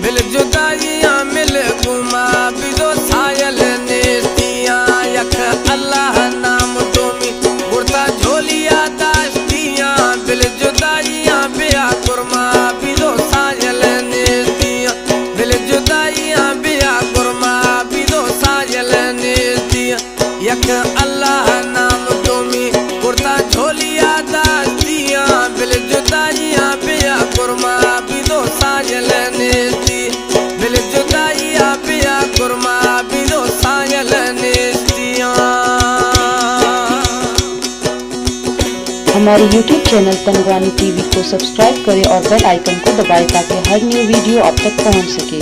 Bill जुदाइयां मिल गुमा बिदो soil नेस्तियां यख अल्लाह नाम तुमी गुरता झोलिया दास्तियां बिल जुदाइयां बिया गुरमा बिदो सायल नेस्तियां बिल जुदाइयां बिया गुरमा बिदो सायल नेस्तियां यख अल्लाह नाम तुमी गुरता झोलिया दास्तियां बिल जुदाइयां बिया गुरमा बिदो सायल नेस्ती बिल जुदाइयां बिया गुरमा बिदो सायल नेस्तियां। हमारे YouTube चैनल तनवानी टीवी को सब्सक्राइब करें और बेल आइकन को दबाएं ताकि हर न्यू वीडियो आप तक पहुंच सके।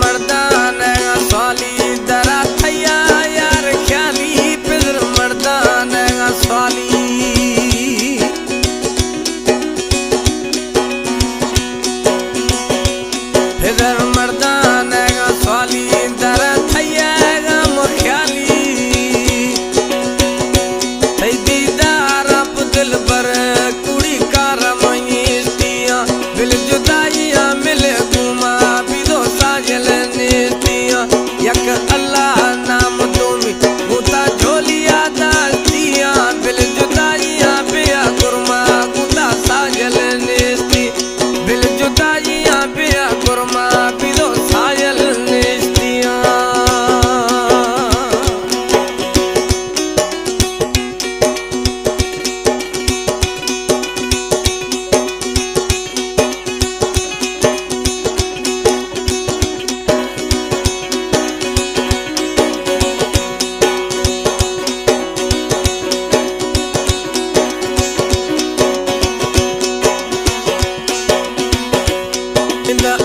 मर्दान स्वाली दरा थैया यार ख्याली पिजर मर्दान स्वाली पिजर मर्दान स्वाली दरा थैया ख्याली दीदार दिल पर कुड़ी कार मस्तियां बिल जुदाइयां मिल गुमा बिदो साजल नेस्तियां यक अल्लाह नाम तुमी गुता झोलिया दास्तियां बिल जुदाइयां बिया गुरमा गुता साजल नेस्ती बिल जुदाइयां बिया गुरमा बिदो साजल नेस्तियां।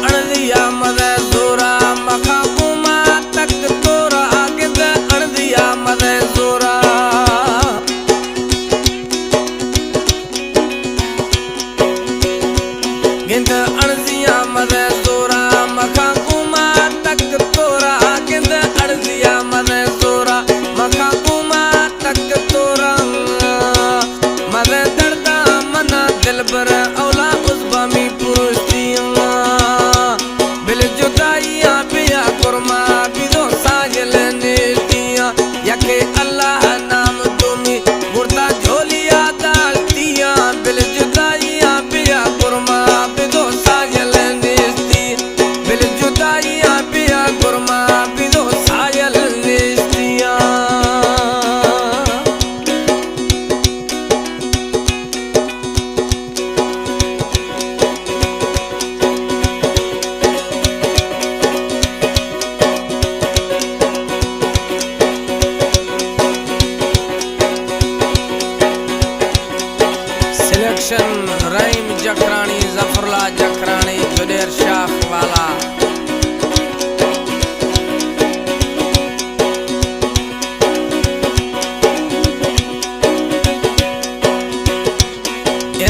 अणदिया मद जोरा मखा गुमा तक तोरा गिद अणदिया मद जोरा गिद अणदिया मद जोरा मखा गुमा तक तोरा गिद अणदिया मद जोरा मखा गुमा तक तोरा मद दर्दा मना दिल पर औला उस्बामी पुरुषियां बिल जुदाइयां बिया गुरमा बिदो साजल नेस्तियां यके अल्लाह नाम तुमी गुरता झोलिया दास्तियां बिल जुदाइयां बिया गुरमा बिदो साजल नेस्ती बिल जुदाइयां बिया गुरमा बिदो साजल नेस्तियां। सिलेक्शन रहीम जखरानी जफरला जखरानी जुनेर शाख वाला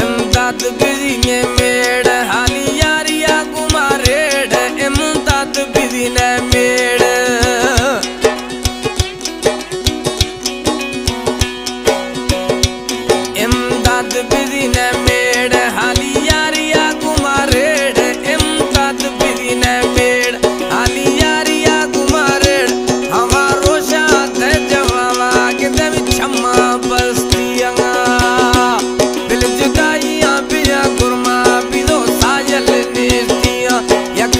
इमदाद बिदी ने मेड़ हाली यारिया गुमा रेड इमदाद बिदी ने मेड़ इमदाद बिदी ने मेड़ हाली यारिया गुमा रेड इमदाद बिदी ने मेड़ हाली यारिया गुमा रेड हमारो शाद जवावा गिदम छम्मा बस्तियां बिल जुदाइयां बिया गुरमा बिदो साजल नेस्तियां यक